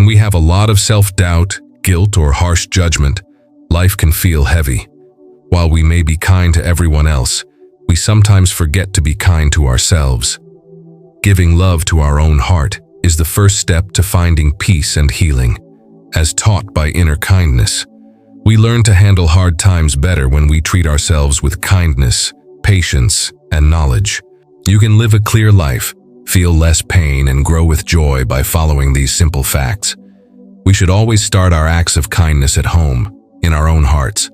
When we have a lot of self-doubt, guilt, or harsh judgment, life can feel heavy. While we may be kind to everyone else, we sometimes forget to be kind to ourselves. Giving love to our own heart is the first step to finding peace and healing. As taught by inner kindness, we learn to handle hard times better when we treat ourselves with kindness, patience, and knowledge. You can live a clear life, feel less pain, and grow with joy by following these simple facts. We should always start our acts of kindness at home, in our own hearts.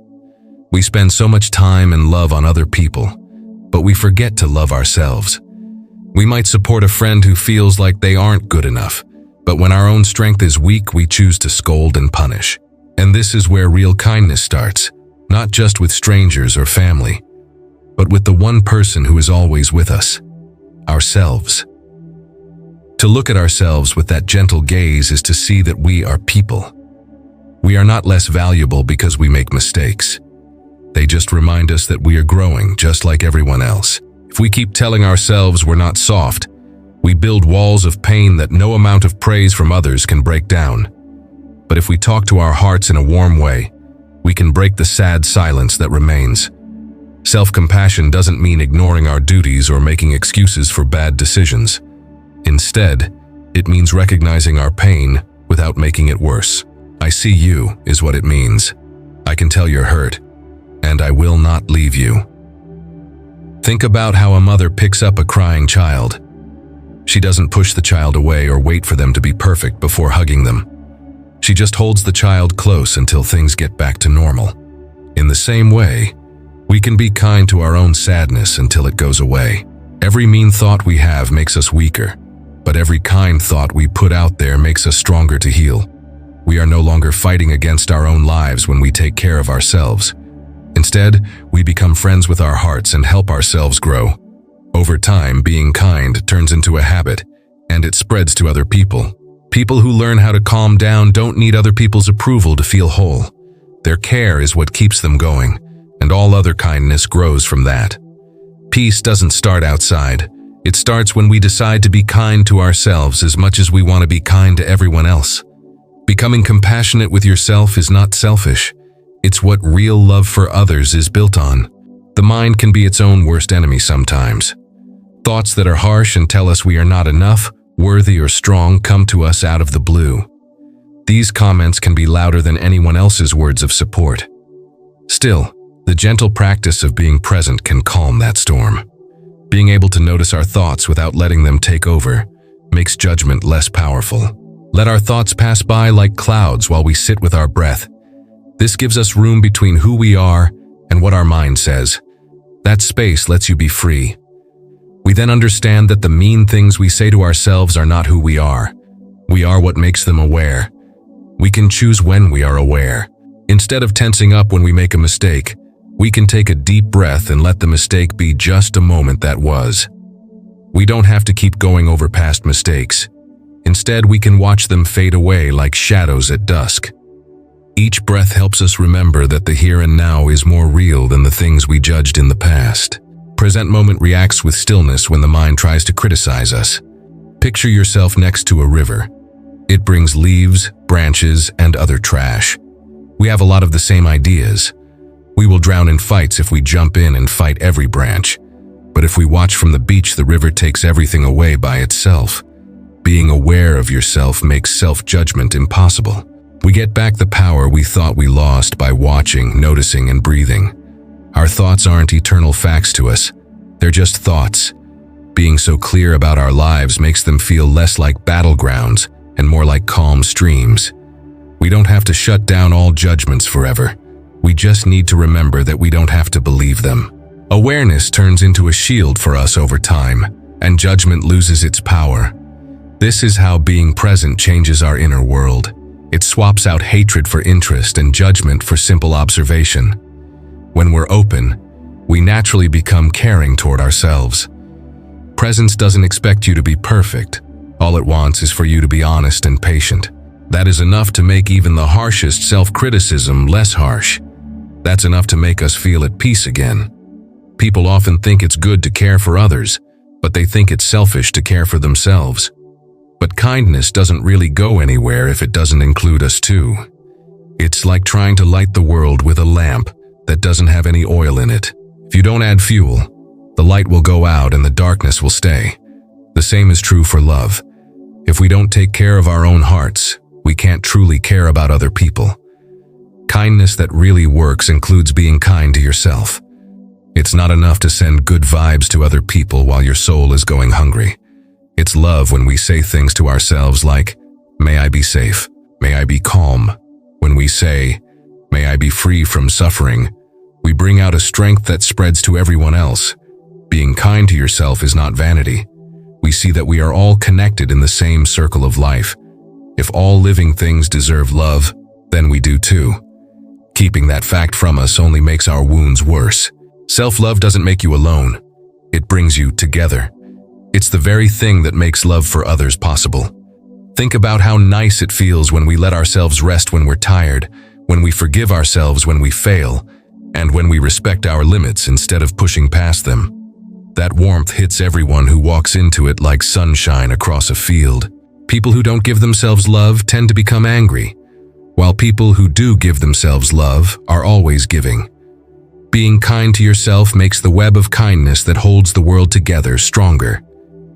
We spend so much time and love on other people, but we forget to love ourselves. We might support a friend who feels like they aren't good enough, but when our own strength is weak, we choose to scold and punish. And this is where real kindness starts, not just with strangers or family, but with the one person who is always with us, ourselves. To look at ourselves with that gentle gaze is to see that we are people. We are not less valuable because we make mistakes. They just remind us that we are growing just like everyone else. If we keep telling ourselves we're not soft, we build walls of pain that no amount of praise from others can break down. But if we talk to our hearts in a warm way, we can break the sad silence that remains. Self-compassion doesn't mean ignoring our duties or making excuses for bad decisions. Instead, it means recognizing our pain without making it worse. I see you is what it means. I can tell you're hurt, and I will not leave you. Think about how a mother picks up a crying child. She doesn't push the child away or wait for them to be perfect before hugging them. She just holds the child close until things get back to normal. In the same way, we can be kind to our own sadness until it goes away. Every mean thought we have makes us weaker, but every kind thought we put out there makes us stronger to heal. We are no longer fighting against our own lives when we take care of ourselves. Instead, we become friends with our hearts and help ourselves grow. Over time, being kind turns into a habit, and it spreads to other people. People who learn how to calm down don't need other people's approval to feel whole. Their care is what keeps them going, and all other kindness grows from that. Peace doesn't start outside. It starts when we decide to be kind to ourselves as much as we want to be kind to everyone else. Becoming compassionate with yourself is not selfish. It's what real love for others is built on. The mind can be its own worst enemy sometimes. Thoughts that are harsh and tell us we are not enough, worthy, or strong come to us out of the blue. These comments can be louder than anyone else's words of support. Still, the gentle practice of being present can calm that storm. Being able to notice our thoughts without letting them take over makes judgment less powerful. Let our thoughts pass by like clouds while we sit with our breath. This gives us room between who we are and what our mind says. That space lets you be free. We then understand that the mean things we say to ourselves are not who we are. We are what makes them aware. We can choose when we are aware. Instead of tensing up when we make a mistake, we can take a deep breath and let the mistake be just a moment that was. We don't have to keep going over past mistakes. Instead, we can watch them fade away like shadows at dusk. Each breath helps us remember that the here and now is more real than the things we judged in the past. Present moment reacts with stillness when the mind tries to criticize us. Picture yourself next to a river. It brings leaves, branches, and other trash. We have a lot of the same ideas. We will drown in fights if we jump in and fight every branch. But if we watch from the beach, the river takes everything away by itself. Being aware of yourself makes self-judgment impossible. We get back the power we thought we lost by watching, noticing, and breathing. Our thoughts aren't eternal facts to us. They're just thoughts. Being so clear about our lives makes them feel less like battlegrounds and more like calm streams. We don't have to shut down all judgments forever. We just need to remember that we don't have to believe them. Awareness turns into a shield for us over time, and judgment loses its power. This is how being present changes our inner world. It swaps out hatred for interest and judgment for simple observation. When we're open, we naturally become caring toward ourselves. Presence doesn't expect you to be perfect. All it wants is for you to be honest and patient. That is enough to make even the harshest self-criticism less harsh. That's enough to make us feel at peace again. People often think it's good to care for others, but they think it's selfish to care for themselves. But kindness doesn't really go anywhere if it doesn't include us too. It's like trying to light the world with a lamp that doesn't have any oil in it. If you don't add fuel, the light will go out and the darkness will stay. The same is true for love. If we don't take care of our own hearts, we can't truly care about other people. Kindness that really works includes being kind to yourself. It's not enough to send good vibes to other people while your soul is going hungry. It's love when we say things to ourselves like, "May I be safe, may I be calm." When we say, "May I be free from suffering," we bring out a strength that spreads to everyone else. Being kind to yourself is not vanity. We see that we are all connected in the same circle of life. If all living things deserve love, then we do too. Keeping that fact from us only makes our wounds worse. Self-love doesn't make you alone. It brings you together. It's the very thing that makes love for others possible. Think about how nice it feels when we let ourselves rest when we're tired, when we forgive ourselves when we fail, and when we respect our limits instead of pushing past them. That warmth hits everyone who walks into it like sunshine across a field. People who don't give themselves love tend to become angry, while people who do give themselves love are always giving. Being kind to yourself makes the web of kindness that holds the world together stronger.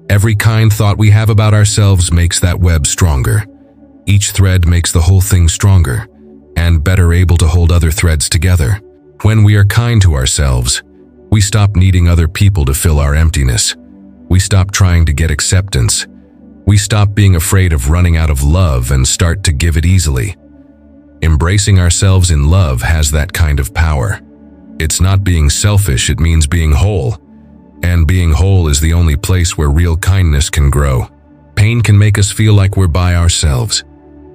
Every kind thought we have about ourselves makes that web stronger. Each thread makes the whole thing stronger, and better able to hold other threads together. When we are kind to ourselves, we stop needing other people to fill our emptiness. We stop trying to get acceptance. We stop being afraid of running out of love and start to give it easily. Embracing ourselves in love has that kind of power. It's not being selfish, it means being whole. And being whole is the only place where real kindness can grow. Pain can make us feel like we're by ourselves.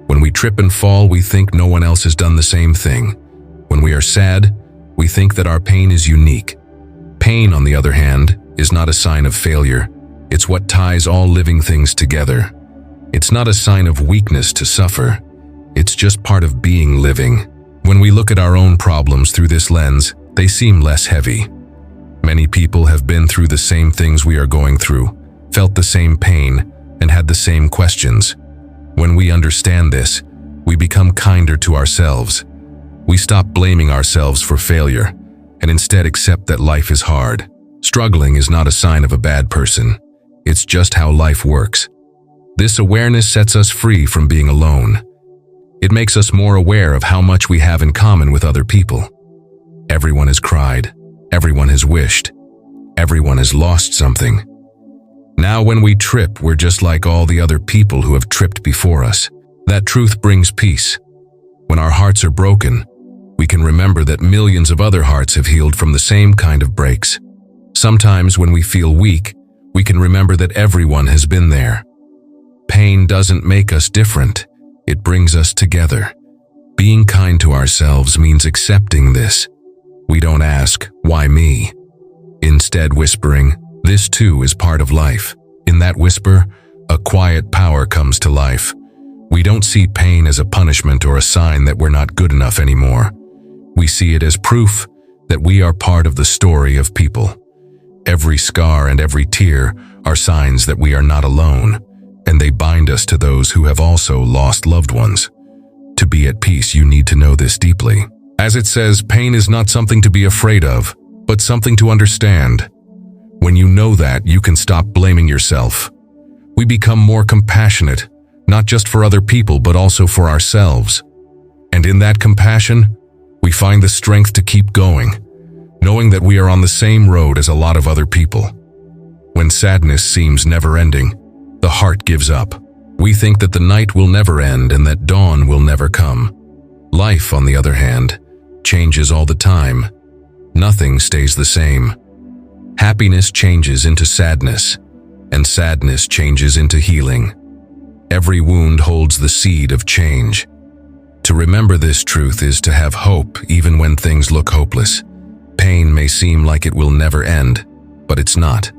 When we trip and fall, we think no one else has done the same thing. When we are sad, we think that our pain is unique. Pain, on the other hand, is not a sign of failure. It's what ties all living things together. It's not a sign of weakness to suffer. It's just part of being living. When we look at our own problems through this lens, they seem less heavy. Many people have been through the same things we are going through, felt the same pain, and had the same questions. When we understand this, we become kinder to ourselves. We stop blaming ourselves for failure, and instead accept that life is hard. Struggling is not a sign of a bad person. It's just how life works. This awareness sets us free from being alone. It makes us more aware of how much we have in common with other people. Everyone has cried. Everyone has wished. Everyone has lost something. Now when we trip, we're just like all the other people who have tripped before us. That truth brings peace. When our hearts are broken, we can remember that millions of other hearts have healed from the same kind of breaks. Sometimes when we feel weak, we can remember that everyone has been there. Pain doesn't make us different. It brings us together. Being kind to ourselves means accepting this. We don't ask, "Why me?" Instead whispering, "This too is part of life." In that whisper, a quiet power comes to life. We don't see pain as a punishment or a sign that we're not good enough anymore. We see it as proof that we are part of the story of people. Every scar and every tear are signs that we are not alone, and they bind us to those who have also lost loved ones. To be at peace, you need to know this deeply. As it says, pain is not something to be afraid of, but something to understand. When you know that, you can stop blaming yourself. We become more compassionate, not just for other people, but also for ourselves. And in that compassion, we find the strength to keep going, knowing that we are on the same road as a lot of other people. When sadness seems never-ending, the heart gives up. We think that the night will never end and that dawn will never come. Life, on the other hand, changes all the time. Nothing stays the same. Happiness changes into sadness, and sadness changes into healing. Every wound holds the seed of change. To remember this truth is to have hope even when things look hopeless. Pain may seem like it will never end, but it's not.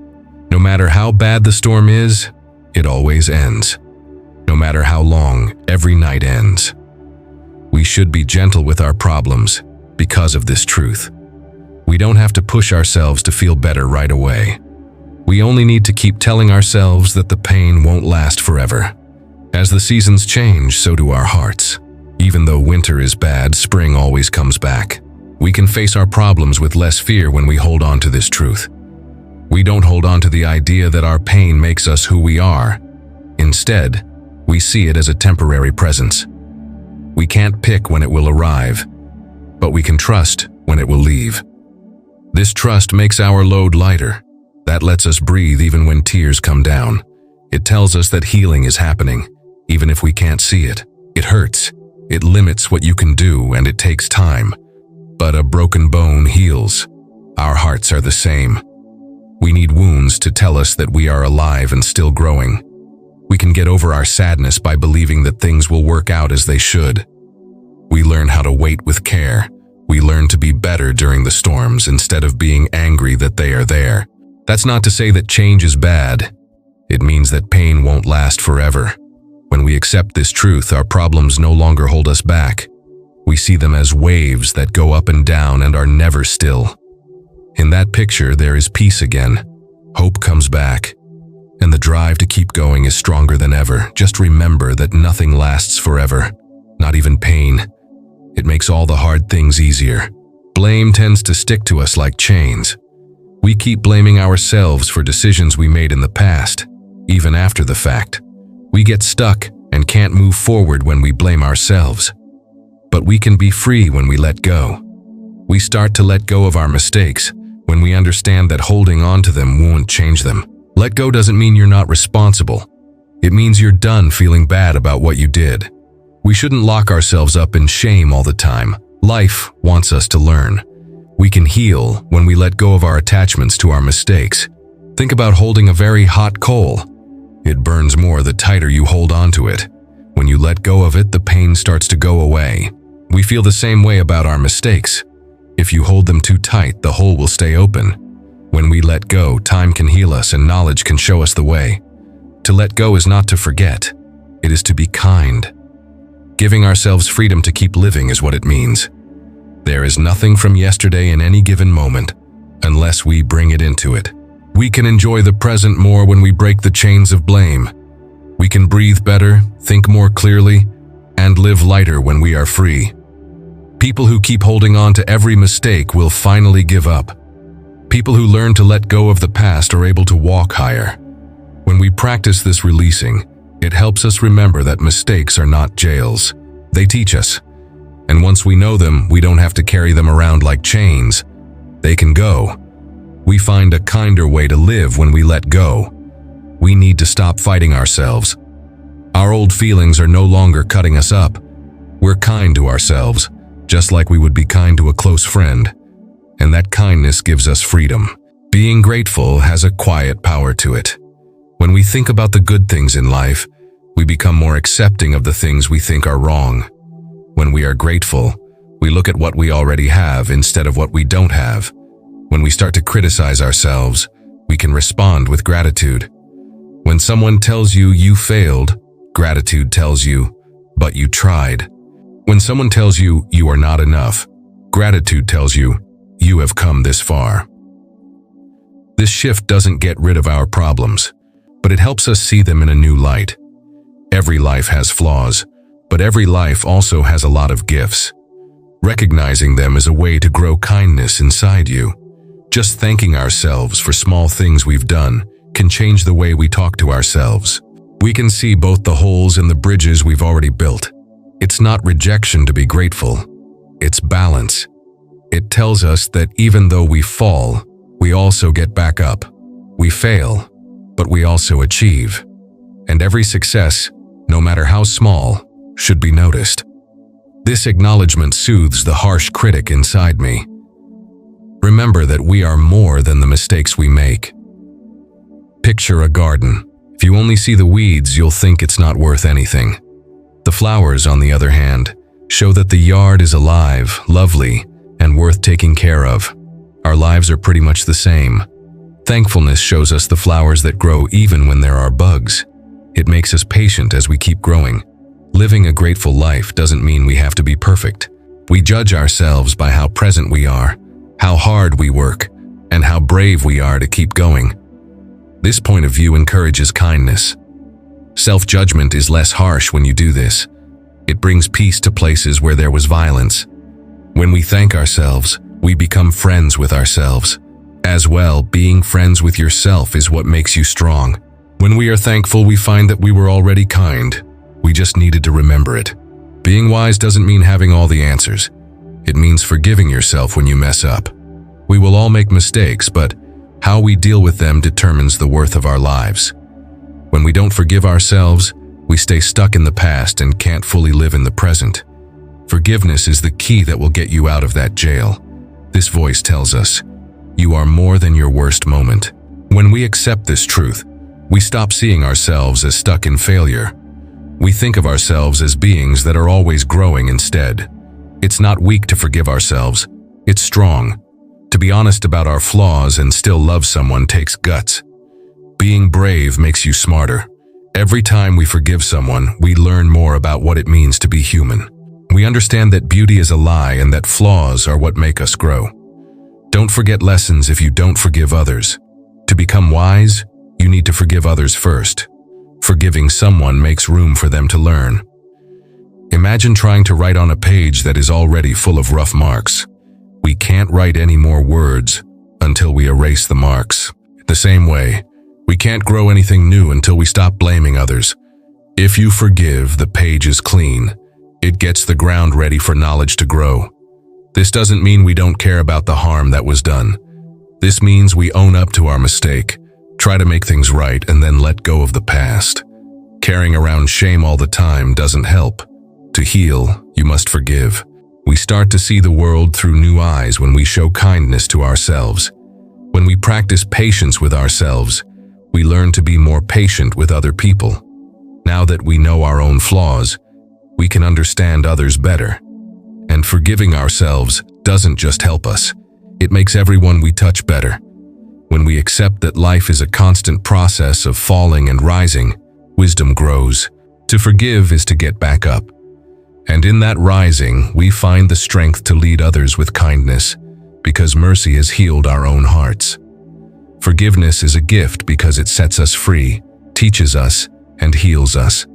No matter how bad the storm is, it always ends. No matter how long, every night ends. We should be gentle with our problems because of this truth. We don't have to push ourselves to feel better right away. We only need to keep telling ourselves that the pain won't last forever. As the seasons change, so do our hearts. Even though winter is bad, spring always comes back. We can face our problems with less fear when we hold on to this truth. We don't hold on to the idea that our pain makes us who we are. Instead, we see it as a temporary presence. We can't pick when it will arrive, but we can trust when it will leave. This trust makes our load lighter. That lets us breathe even when tears come down. It tells us that healing is happening, even if we can't see it. It hurts. It limits what you can do, and it takes time. But a broken bone heals. Our hearts are the same. We need wounds to tell us that we are alive and still growing. We can get over our sadness by believing that things will work out as they should. We learn how to wait with care. We learn to be better during the storms instead of being angry that they are there. That's not to say that change is bad. It means that pain won't last forever. When we accept this truth, our problems no longer hold us back. We see them as waves that go up and down and are never still. In that picture, there is peace again. Hope comes back, and the drive to keep going is stronger than ever. Just remember that nothing lasts forever, not even pain. It makes all the hard things easier. Blame tends to stick to us like chains. We keep blaming ourselves for decisions we made in the past, even after the fact. We get stuck and can't move forward when we blame ourselves. But we can be free when we let go. We start to let go of our mistakes when we understand that holding on to them won't change them. Let go doesn't mean you're not responsible. It means you're done feeling bad about what you did. We shouldn't lock ourselves up in shame all the time. Life wants us to learn. We can heal when we let go of our attachments to our mistakes. Think about holding a very hot coal. It burns more the tighter you hold on to it. When you let go of it, the pain starts to go away. We feel the same way about our mistakes. If you hold them too tight, the hole will stay open. When we let go, time can heal us and knowledge can show us the way. To let go is not to forget. It is to be kind. Giving ourselves freedom to keep living is what it means. There is nothing from yesterday in any given moment, unless we bring it into it. We can enjoy the present more when we break the chains of blame. We can breathe better, think more clearly, and live lighter when we are free. People who keep holding on to every mistake will finally give up. People who learn to let go of the past are able to walk higher. When we practice this releasing, it helps us remember that mistakes are not jails. They teach us. And once we know them, we don't have to carry them around like chains. They can go. We find a kinder way to live when we let go. We need to stop fighting ourselves. Our old feelings are no longer cutting us up. We're kind to ourselves, just like we would be kind to a close friend. And that kindness gives us freedom. Being grateful has a quiet power to it. When we think about the good things in life, we become more accepting of the things we think are wrong. When we are grateful, we look at what we already have instead of what we don't have. When we start to criticize ourselves, we can respond with gratitude. When someone tells you you failed, gratitude tells you, but you tried. When someone tells you you are not enough, gratitude tells you, you have come this far. This shift doesn't get rid of our problems, but it helps us see them in a new light. Every life has flaws, but every life also has a lot of gifts. Recognizing them is a way to grow kindness inside you. Just thanking ourselves for small things we've done can change the way we talk to ourselves. We can see both the holes and the bridges we've already built. It's not rejection to be grateful. It's balance. It tells us that even though we fall, we also get back up. We fail, but we also achieve. And every success, no matter how small, should be noticed. This acknowledgement soothes the harsh critic inside me. Remember that we are more than the mistakes we make. Picture a garden. If you only see the weeds, you'll think it's not worth anything. The flowers, on the other hand, show that the yard is alive, lovely, and worth taking care of. Our lives are pretty much the same. Thankfulness shows us the flowers that grow even when there are bugs. It makes us patient as we keep growing. Living a grateful life doesn't mean we have to be perfect. We judge ourselves by how present we are, how hard we work, and how brave we are to keep going. This point of view encourages kindness. Self-judgment is less harsh when you do this. It brings peace to places where there was violence. When we thank ourselves, we become friends with ourselves. As well, being friends with yourself is what makes you strong. When we are thankful, we find that we were already kind. We just needed to remember it. Being wise doesn't mean having all the answers. It means forgiving yourself when you mess up. We will all make mistakes, but how we deal with them determines the worth of our lives. When we don't forgive ourselves, we stay stuck in the past and can't fully live in the present. Forgiveness is the key that will get you out of that jail. This voice tells us, you are more than your worst moment. When we accept this truth, we stop seeing ourselves as stuck in failure. We think of ourselves as beings that are always growing instead. It's not weak to forgive ourselves. It's strong. To be honest about our flaws and still love someone takes guts. Being brave makes you smarter. Every time we forgive someone, we learn more about what it means to be human. We understand that beauty is a lie and that flaws are what make us grow. Don't forget lessons if you don't forgive others. To become wise, you need to forgive others first. Forgiving someone makes room for them to learn. Imagine trying to write on a page that is already full of rough marks. We can't write any more words until we erase the marks. The same way, we can't grow anything new until we stop blaming others. If you forgive, the page is clean. It gets the ground ready for knowledge to grow. This doesn't mean we don't care about the harm that was done. This means we own up to our mistake, try to make things right, and then let go of the past. Carrying around shame all the time doesn't help. To heal, you must forgive. We start to see the world through new eyes when we show kindness to ourselves. When we practice patience with ourselves, we learn to be more patient with other people. Now that we know our own flaws, we can understand others better. And forgiving ourselves doesn't just help us, it makes everyone we touch better. When we accept that life is a constant process of falling and rising, wisdom grows. To forgive is to get back up. And in that rising, we find the strength to lead others with kindness, because mercy has healed our own hearts. Forgiveness is a gift because it sets us free, teaches us, and heals us.